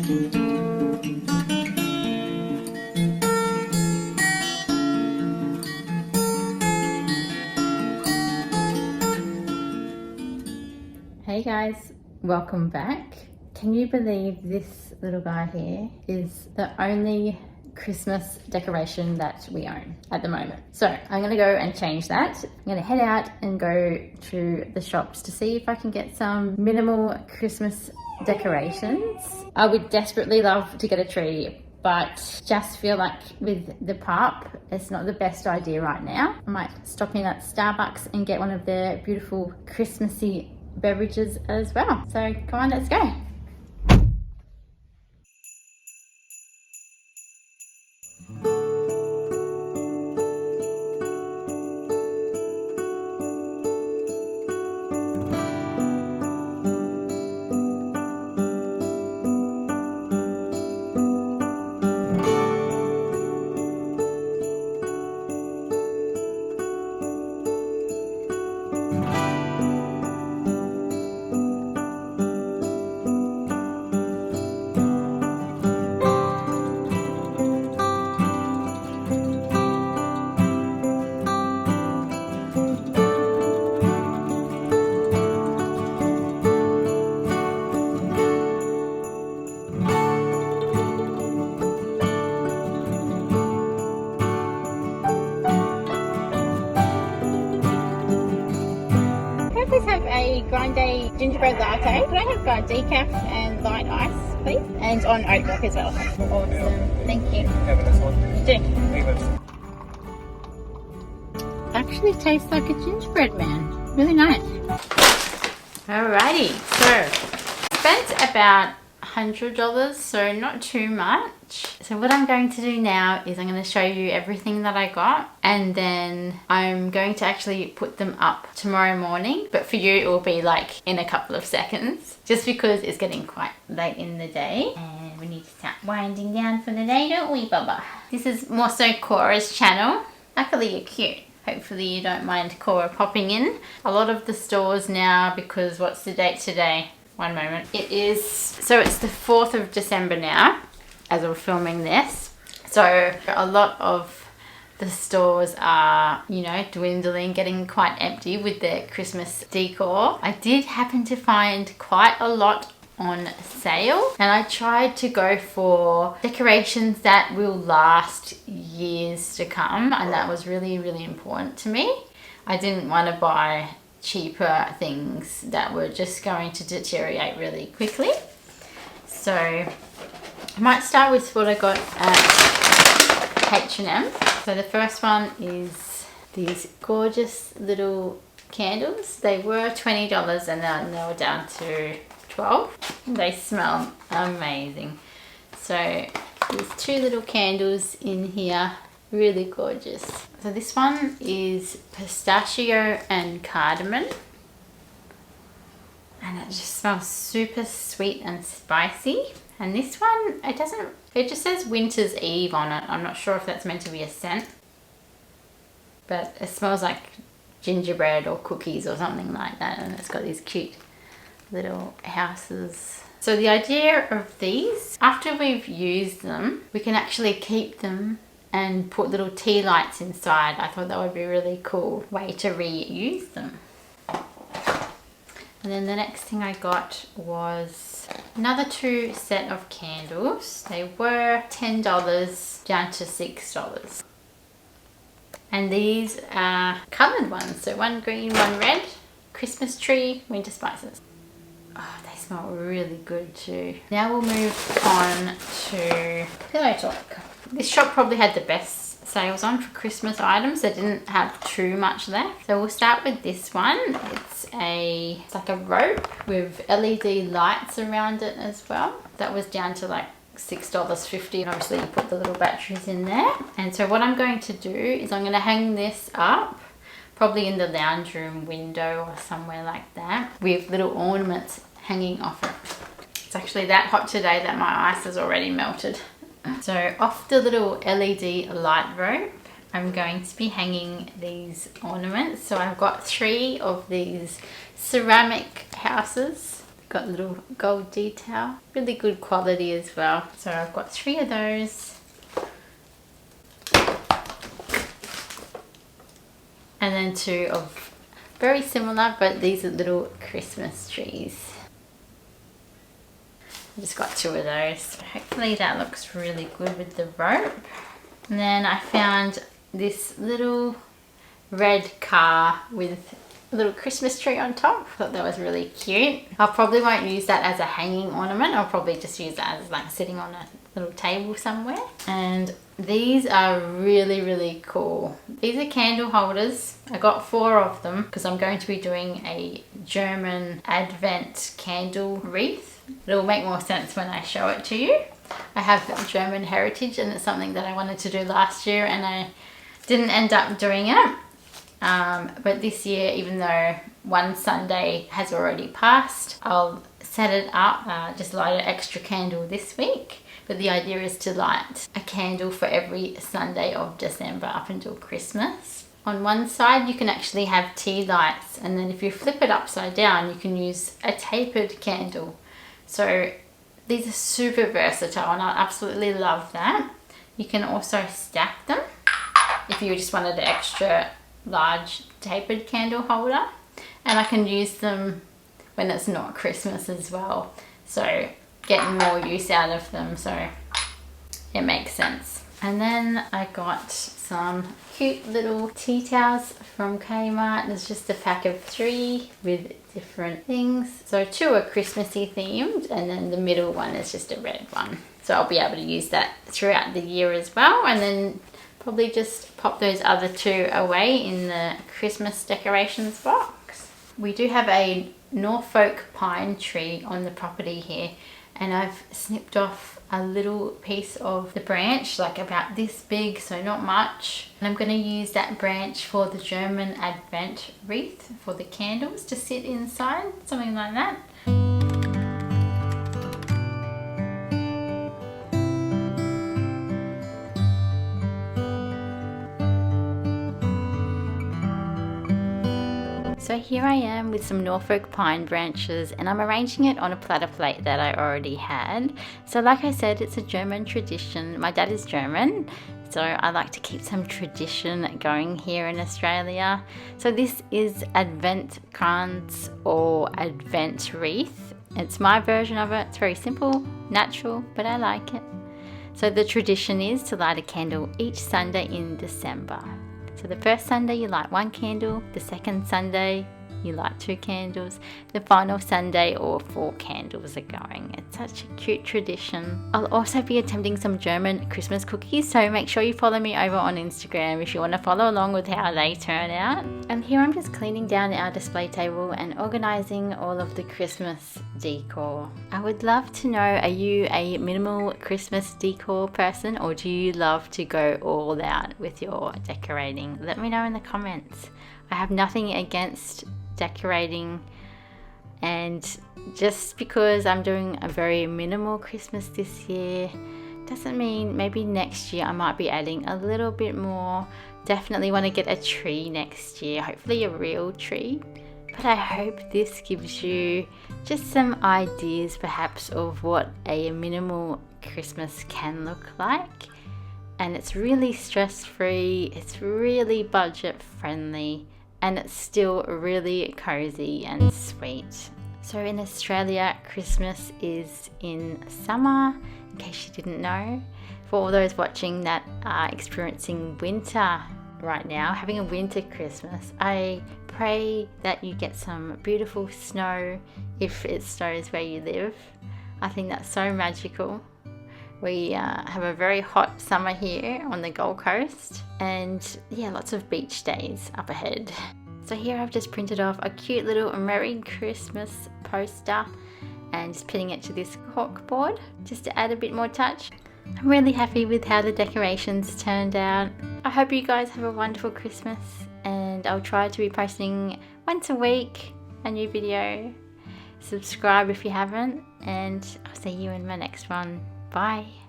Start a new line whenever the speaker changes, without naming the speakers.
Hey guys, welcome back. Can you believe this little guy here is the only Christmas decoration that we own at the moment? So I'm gonna go and change that. I'm gonna head out and go to the shops to see if I can get some minimal Christmas decorations. I would desperately love to get a tree, but just feel like with the pup, it's not the best idea right now. I might stop in at Starbucks and get one of their beautiful Christmassy beverages as well. So come on, let's go. Please have a grande gingerbread latte. Could I have decaf and light ice, please? And on oat milk as well. Awesome. Thank you.
Have this one.
Do. Actually tastes like a gingerbread man. Really nice. Alrighty, so spent about $100, so not too much. So what I'm going to do now is I'm going to show you everything that I got, and then I'm going to actually put them up tomorrow morning, but for you it will be like in a couple of seconds, just because it's getting quite late in the day and we need to start winding down for the day, don't we, Bubba? This is more so Cora's channel. Luckily you're cute. Hopefully you don't mind Cora popping in. A lot of the stores now, because what's the date today? One moment. So it's the 4th of December now, as we're filming this. So a lot of the stores are, you know, dwindling, getting quite empty with their Christmas decor. I did happen to find quite a lot on sale, and I tried to go for decorations that will last years to come, and that was really, really important to me. I didn't want to buy cheaper things that were just going to deteriorate really quickly. So I might start with what I got at H&M. So the first one is these gorgeous little candles. They were $20 and now they were down to $12. They smell amazing. So there's two little candles in here, really gorgeous. So this one is pistachio and cardamom, and it just smells super sweet and spicy. And this one, it just says Winter's Eve on it. I'm not sure if that's meant to be a scent, but it smells like gingerbread or cookies or something like that, and it's got these cute little houses. So the idea of these, after we've used them, we can actually keep them and put little tea lights inside. I thought that would be a really cool way to reuse them. And then the next thing I got was another two set of candles. They were $10 down to $6. And these are coloured ones. So one green, one red. Christmas tree, winter spices. Oh, they smell really good too. Now we'll move on to pillow talk. This shop probably had the best sales on for Christmas items. They didn't have too much left. So we'll start with this one. It's like a rope with LED lights around it as well. That was down to like $6.50, and obviously you put the little batteries in there. And so what I'm going to do is I'm going to hang this up, probably in the lounge room window or somewhere like that, with little ornaments hanging off it. It's actually that hot today that my ice has already melted. So off the little LED light rope, I'm going to be hanging these ornaments. So I've got 3 of these ceramic houses. got a little gold detail. Really good quality as well. So I've got 3 of those. And then 2 of very similar, but these are little Christmas trees. I just got 2 of those. Hopefully that looks really good with the rope. And then I found this little red car with a little Christmas tree on top. Thought that was really cute. I probably won't use that as a hanging ornament. I'll probably just use that as like sitting on a little table somewhere. And these are really, really cool. These are candle holders. I got 4 of them because I'm going to be doing a German Advent candle wreath. It'll make more sense when I show it to you. I have German heritage and it's something that I wanted to do last year and I didn't end up doing it. But this year, even though one Sunday has already passed, I'll set it up, just light an extra candle this week. But the idea is to light a candle for every Sunday of December up until Christmas. On one side, you can actually have tea lights, and then if you flip it upside down, you can use a tapered candle. So these are super versatile and I absolutely love that. You can also stack them if you just wanted an extra large tapered candle holder, and I can use them when it's not Christmas as well, so getting more use out of them, so it makes sense. And then I got some cute little tea towels from Kmart. There's just a pack of 3 with different things. So 2 are Christmassy themed and then the middle one is just a red one. So I'll be able to use that throughout the year as well, and then probably just pop those other 2 away in the Christmas decorations box. We do have a Norfolk pine tree on the property here, and I've snipped off a little piece of the branch, like about this big, so not much. And I'm going to use that branch for the German Advent wreath for the candles to sit inside, something like that. So here I am with some Norfolk pine branches and I'm arranging it on a platter plate that I already had. So like I said, it's a German tradition. My dad is German, so I like to keep some tradition going here in Australia. So this is Advent Kranz or Advent wreath. It's my version of it. It's very simple, natural, but I like it. So the tradition is to light a candle each Sunday in December. So the first Sunday you light 1 candle, the second Sunday you light 2 candles, the final Sunday all 4 candles are going. It's such a cute tradition. I'll also be attempting some German Christmas cookies, so make sure you follow me over on Instagram if you want to follow along with how they turn out. And here I'm just cleaning down our display table and organising all of the Christmas decor. I would love to know, are you a minimal Christmas decor person or do you love to go all out with your decorating? Let me know in the comments. I have nothing against decorating, and just because I'm doing a very minimal Christmas this year doesn't mean maybe next year I might be adding a little bit more. Definitely want to get a tree next year, hopefully a real tree. But I hope this gives you just some ideas perhaps of what a minimal Christmas can look like. And it's really stress-free, it's really budget-friendly, and it's still really cozy and sweet. So in Australia, Christmas is in summer, in case you didn't know. For all those watching that are experiencing winter right now, having a winter Christmas, I pray that you get some beautiful snow if it snows where you live. I think that's so magical. We have a very hot summer here on the Gold Coast, and yeah, lots of beach days up ahead. So here I've just printed off a cute little Merry Christmas poster and just pinning it to this cork board just to add a bit more touch. I'm really happy with how the decorations turned out. I hope you guys have a wonderful Christmas, and I'll try to be posting once a week a new video. Subscribe if you haven't, and I'll see you in my next one. Bye.